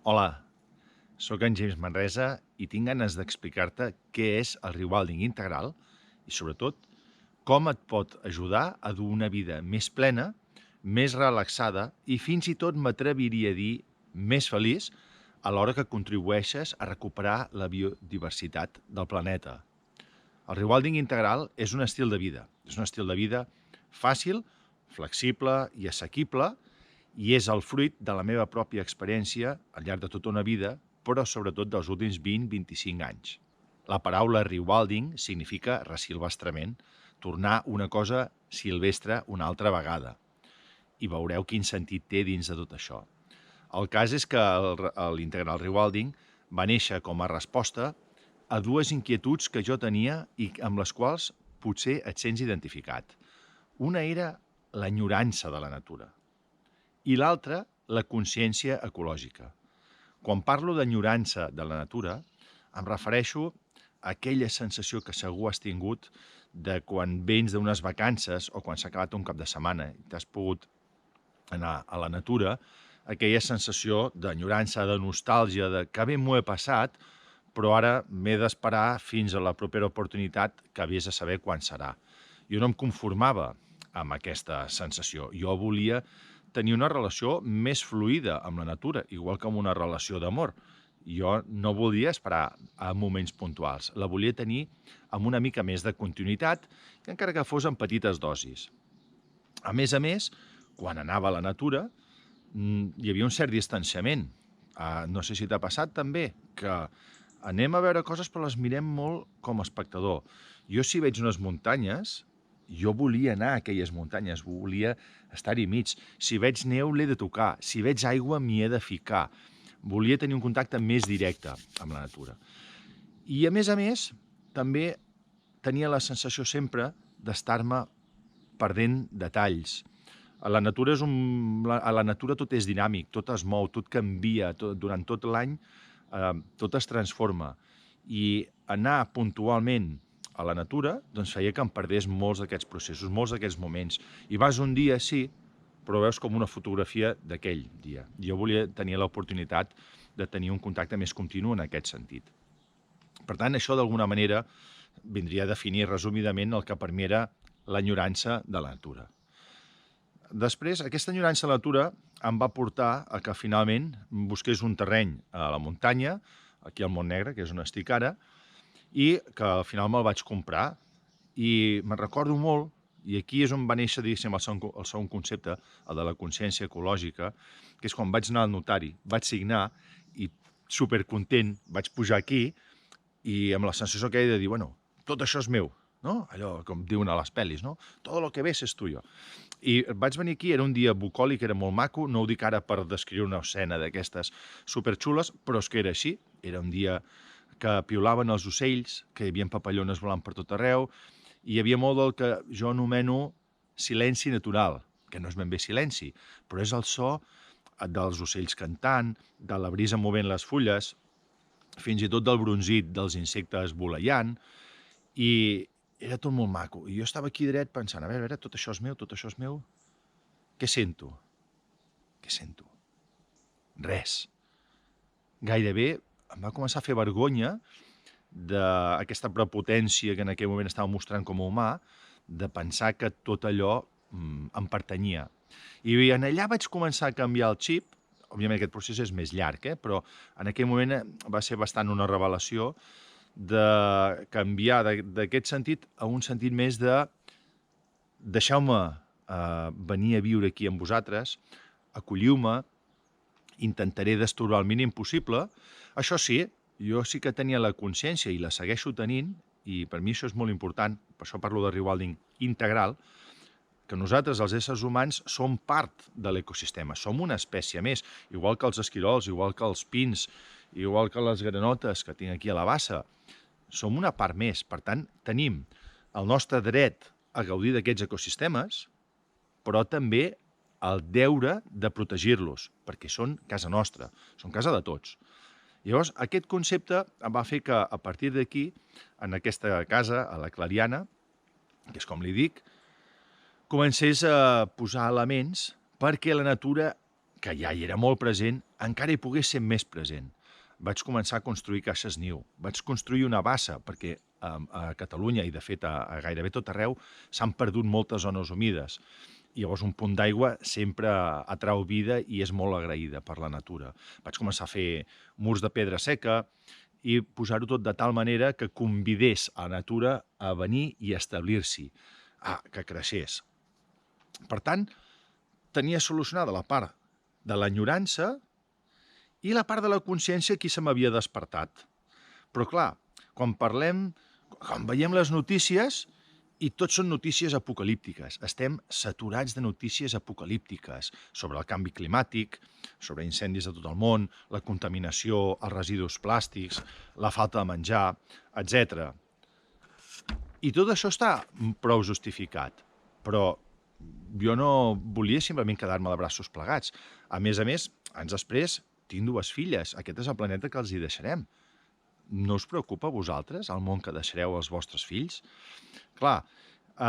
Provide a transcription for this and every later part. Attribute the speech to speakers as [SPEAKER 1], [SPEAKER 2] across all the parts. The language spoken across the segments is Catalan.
[SPEAKER 1] Hola, sóc en James Manresa i tinc ganes d'explicar-te què és el rewilding integral i, sobretot, com et pot ajudar a dur una vida més plena, més relaxada i fins i tot m'atreviria a dir més feliç alhora que contribueixes a recuperar la biodiversitat del planeta. El rewilding integral és un estil de vida. És un estil de vida fàcil, flexible i assequible i és el fruit de la meva pròpia experiència al llarg de tota una vida, però sobretot dels últims 20-25 anys. La paraula rewilding significa resilvestrament, tornar una cosa silvestre una altra vegada. I veureu quin sentit té dins de tot això. El cas és que l'integral rewilding va néixer com a resposta a dues inquietuds que jo tenia i amb les quals potser et sents identificat. Una era l'enyorança de la natura i l'altra, la consciència ecològica. Quan parlo d'enyorança de la natura, em refereixo a aquella sensació que segur has tingut de quan vens d'unes vacances o quan s'ha acabat un cap de setmana i t'has pogut anar a la natura, aquella sensació d'enyorança, de nostàlgia, de que bé m'ho he passat, però ara m'he d'esperar fins a la propera oportunitat que vés a saber quan serà. Jo no em conformava amb aquesta sensació. Jo volia tenir una relació més fluida amb la natura, igual que amb una relació d'amor. Jo no volia esperar a moments puntuals, la volia tenir amb una mica més de continuïtat, encara que fos en petites dosis. A més, quan anava a la natura, hi havia un cert distanciament. No sé si t'ha passat també, que anem a veure coses però les mirem molt com a espectador. Jo si veig unes muntanyes, jo volia anar a aquelles muntanyes, volia estar-hi mig. Si veig neu l'he de tocar, si veig aigua m'hi he de ficar. Volia tenir un contacte més directe amb la natura. I a més, també tenia la sensació sempre d'estar-me perdent detalls. A la natura tot és dinàmic, tot es mou, tot canvia, durant tot l'any tot es transforma. I anar puntualment a la natura doncs feia que em perdés molts d'aquests processos, molts d'aquests moments. I vas un dia, sí, però veus com una fotografia d'aquell dia. Jo volia tenir l'oportunitat de tenir un contacte més continu en aquest sentit. Per tant, això d'alguna manera vindria a definir resumidament el que per mi era l'enyorança de la natura. Després, aquesta enyorança de la natura em va portar a que finalment busqués un terreny a la muntanya, aquí al Montnegre, que és on estic ara, i que al final me'l vaig comprar. I me'n recordo molt, i aquí és on va néixer, diguéssim, el segon concepte, el de la consciència ecològica, que és quan vaig anar al notari, vaig signar i supercontent vaig pujar aquí i amb la sensació que he de dir, bueno, tot això és meu, no? Allò com diuen a les pel·lis, no? Todo lo que ves es tuyo. I vaig venir aquí, era un dia bucòlic, era molt maco, no ho dic ara per descriure una escena d'aquestes superxules, però és que era així, era un dia que piulaven els ocells, que hi havia papallones volant per tot arreu, i hi havia molt del que jo anomeno silenci natural, que no és ben bé silenci, però és el so dels ocells cantant, de la brisa movent les fulles, fins i tot del brunzit dels insectes voleiant, i era tot molt maco. I jo estava aquí dret pensant, a veure, tot això és meu, tot això és meu. Què sento? Què sento? Res. Gairebé em va començar a fer vergonya d'aquesta prepotència que en aquell moment estava mostrant com a humà, de pensar que tot allò em pertanyia. I en allà vaig començar a canviar el xip. Òbviament aquest procés és més llarg, però en aquell moment va ser bastant una revelació de canviar d'aquest sentit a un sentit més de deixeu-me venir a viure aquí amb vosaltres, acolliu-me, intentaré destorbar el mínim possible. Això sí, jo sí que tenia la consciència i la segueixo tenint, i per mi això és molt important, per això parlo de rewilding integral, que nosaltres, els éssers humans, som part de l'ecosistema, som una espècie més, igual que els esquirols, igual que els pins, igual que les granotes que tinc aquí a la bassa. Som una part més, per tant, tenim el nostre dret a gaudir d'aquests ecosistemes, però també el deure de protegir-los, perquè són casa nostra, són casa de tots. Llavors, aquest concepte em va fer que, a partir d'aquí, en aquesta casa, a la Clariana, que és com li dic, comencés a posar elements perquè la natura que ja hi era molt present, encara hi pogués ser més present. Vaig començar a construir caixes niu, vaig construir una bassa, perquè a Catalunya, i de fet a gairebé tot arreu, s'han perdut moltes zones humides. I llavors un punt d'aigua sempre atrau vida i és molt agraïda per la natura. Vaig començar a fer murs de pedra seca i posar-ho tot de tal manera que convidés a la natura a venir i establir-s'hi, que creixés. Per tant, tenia solucionada la part de l'enyorança i la part de la consciència aquí se m'havia despertat. Però clar, quan veiem les notícies, i tot són notícies apocalíptiques. Estem saturats de notícies apocalíptiques sobre el canvi climàtic, sobre incendis de tot el món, la contaminació, els residus plàstics, la falta de menjar, etc. I tot això està prou justificat, però jo no volia simplement quedar-me de braços plegats. A més, anys després, tinc 2 filles. Aquest és el planeta que els hi deixarem. No us preocupa a vosaltres el món que deixareu als vostres fills? Clar,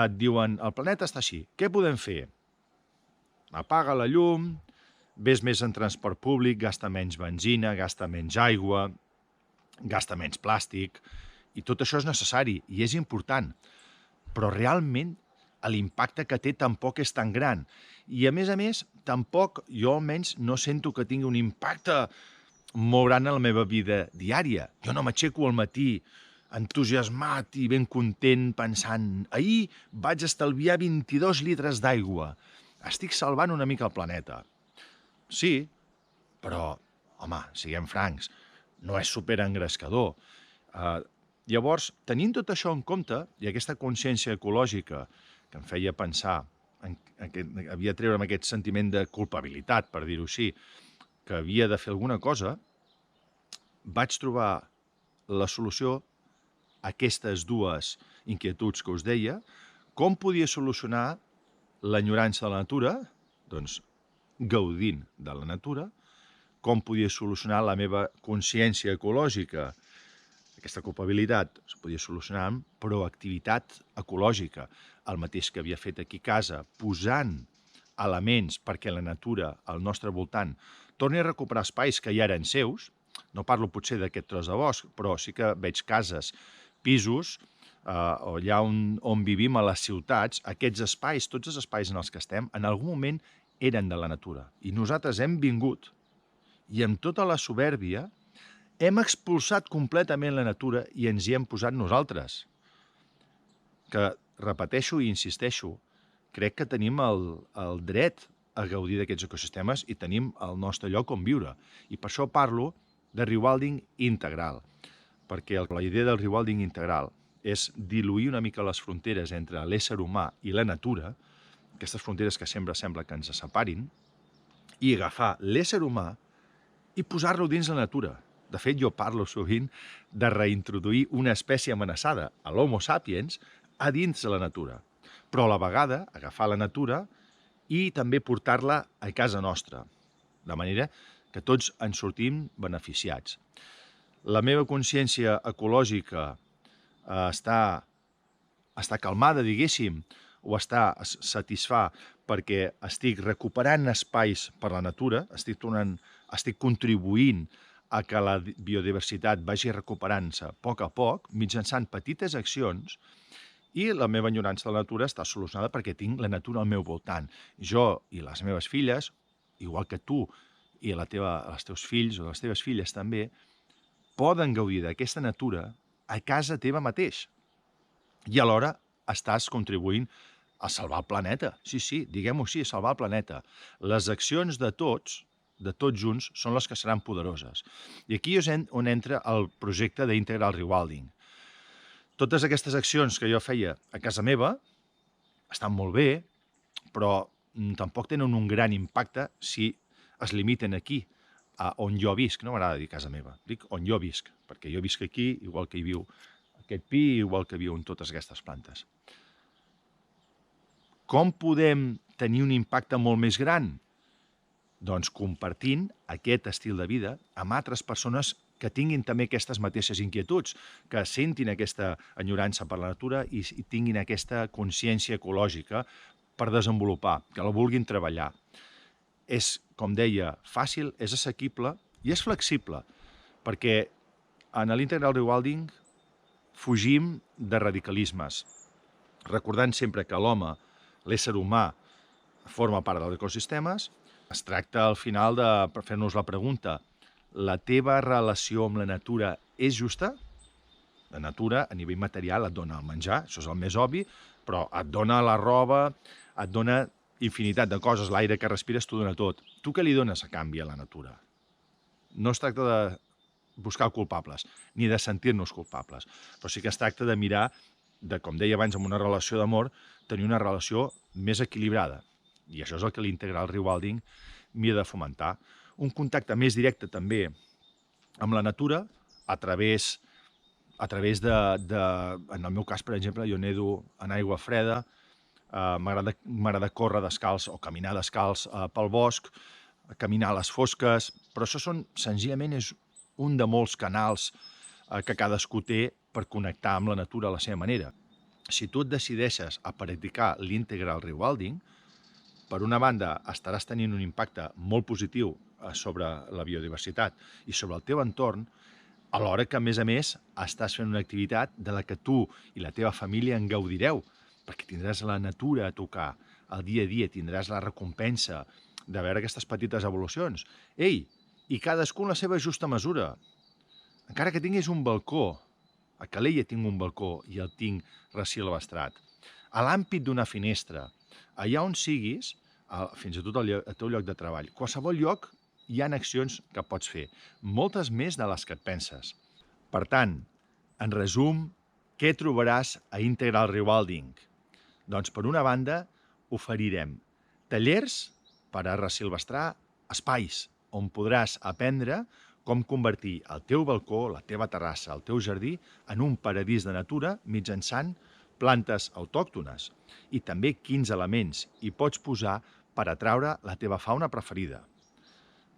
[SPEAKER 1] et diuen, el planeta està així, què podem fer? Apaga la llum, ves més en transport públic, gasta menys benzina, gasta menys aigua, gasta menys plàstic, i tot això és necessari i és important, però realment l'impacte que té tampoc és tan gran. I a més, tampoc jo almenys no sento que tingui un impacte molt gran en la meva vida diària. Jo no m'aixeco al matí entusiasmat i ben content pensant ahir vaig estalviar 22 litres d'aigua. Estic salvant una mica el planeta. Sí, però, home, siguem francs, no és superengrescador. Llavors, tenint tot això en compte i aquesta consciència ecològica que em feia pensar, havia de treure'm aquest sentiment de culpabilitat, per dir-ho així, que havia de fer alguna cosa, vaig trobar la solució a aquestes 2 inquietuds que us deia. Com podia solucionar l'enyorança de la natura? Doncs gaudint de la natura. Com podia solucionar la meva consciència ecològica? Aquesta culpabilitat es podia solucionar amb proactivitat ecològica, el mateix que havia fet aquí a casa, posant elements perquè la natura al nostre voltant torni a recuperar espais que ja eren seus. No parlo potser d'aquest tros de bosc, però sí que veig cases, pisos, o allà on vivim a les ciutats, aquests espais, tots els espais en els que estem, en algun moment eren de la natura. I nosaltres hem vingut i amb tota la supèrbia hem expulsat completament la natura i ens hi hem posat nosaltres. Que, repeteixo i insisteixo, crec que tenim el dret a gaudir d'aquests ecosistemes i tenim el nostre lloc on viure. I per això parlo de rewilding integral, perquè la idea del rewilding integral és diluir una mica les fronteres entre l'ésser humà i la natura, aquestes fronteres que sempre sembla que ens separin, i agafar l'ésser humà i posar-lo dins la natura. De fet, jo parlo sovint de reintroduir una espècie amenaçada, l'Homo sapiens, a dins de la natura. Però a la vegada agafar la natura i també portar-la a casa nostra, de manera que tots en sortim beneficiats. La meva consciència ecològica està calmada, diguéssim, o està satisfà perquè estic recuperant espais per la natura, estic contribuint a que la biodiversitat vagi recuperant-se a poc, mitjançant petites accions, i la meva enyorança de la natura està solucionada perquè tinc la natura al meu voltant. Jo i les meves filles, igual que tu i els teus fills o les teves filles també, poden gaudir d'aquesta natura a casa teva mateix. I alhora estàs contribuint a salvar el planeta. Sí, diguem-ho així, a salvar el planeta. Les accions de tots junts, són les que seran poderoses. I aquí és on entra el projecte d'Integral Rewilding. Totes aquestes accions que jo feia a casa meva estan molt bé, però tampoc tenen un gran impacte si es limiten aquí, on jo visc. No m'agrada dir casa meva, dic on jo visc, perquè jo visc aquí, igual que hi viu aquest pi, igual que viuen totes aquestes plantes. Com podem tenir un impacte molt més gran? Doncs compartint aquest estil de vida amb altres persones que tinguin també aquestes mateixes inquietuds, que sentin aquesta enyorança per la natura i tinguin aquesta consciència ecològica per desenvolupar, que la vulguin treballar. és, com deia, fàcil, és assequible i és flexible, perquè en l'integral rewilding fugim de radicalismes, recordant sempre que l'home, l'ésser humà, forma part dels ecosistemes. Es tracta al final de fer-nos la pregunta: la teva relació amb la natura és justa? La natura, a nivell material, et dona el menjar, això és el més obvi, però et dona la roba, et dona infinitat de coses, l'aire que respires t'ho dona tot. Tu què li dones a canvi a la natura? No es tracta de buscar culpables, ni de sentir-nos culpables, però sí que es tracta de mirar, com deia abans, amb una relació d'amor, tenir una relació més equilibrada. I això és el que l'integral rewilding m'hi ha de fomentar. Un contacte més directe també amb la natura a través en el meu cas, per exemple, jo nedo en aigua freda, m'agrada córrer descalç o caminar descalç pel bosc, caminar a les fosques, però això senzillament és un de molts canals que cadascú té per connectar amb la natura a la seva manera. Si tu et decideixes a practicar l'integral rewilding, per una banda estaràs tenint un impacte molt positiu sobre la biodiversitat i sobre el teu entorn, alhora que, a més, estàs fent una activitat de la que tu i la teva família en gaudireu, perquè tindràs la natura a tocar, el dia a dia tindràs la recompensa de veure aquestes petites evolucions. Ei, i cadascú en la seva justa mesura. Encara que tinguis un balcó, a Calella tinc un balcó i el tinc resilvestrat, a l'àmpit d'una finestra, allà on siguis, fins i tot al teu lloc de treball, qualsevol lloc hi ha accions que pots fer, moltes més de les que et penses. Per tant, en resum, què trobaràs a Integral Rewilding? Doncs, per una banda, oferirem tallers per a resilvestrar espais on podràs aprendre com convertir el teu balcó, la teva terrassa, el teu jardí en un paradís de natura mitjançant plantes autòctones i també quins elements hi pots posar per atraure la teva fauna preferida.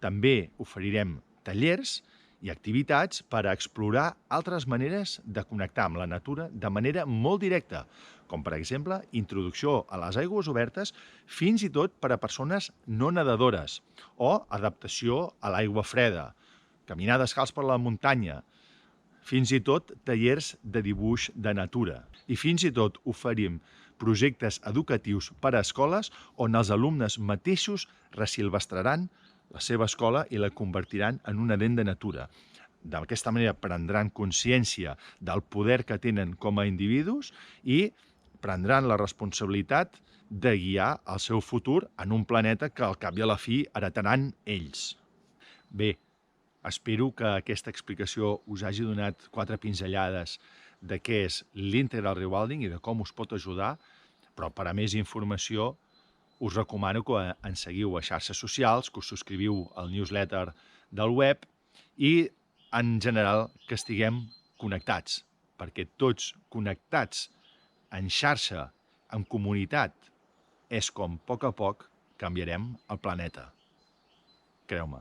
[SPEAKER 1] També oferirem tallers i activitats per a explorar altres maneres de connectar amb la natura de manera molt directa, com per exemple introducció a les aigües obertes fins i tot per a persones no nedadores o adaptació a l'aigua freda, caminar descalç per la muntanya, fins i tot tallers de dibuix de natura. I fins i tot oferim projectes educatius per a escoles on els alumnes mateixos resilvestraran la seva escola i la convertiran en una dent de natura. D'aquesta manera prendran consciència del poder que tenen com a individus i prendran la responsabilitat de guiar el seu futur en un planeta que al cap i a la fi heretaran ells. Bé, espero que aquesta explicació us hagi donat 4 pinzellades de què és l'integral rewilding i de com us pot ajudar, però per a més informació us recomano que ens seguiu a xarxes socials, que us subscriviu al newsletter del web i, en general, que estiguem connectats, perquè tots connectats en xarxa, en comunitat, és com a poc canviarem el planeta. Creu-me.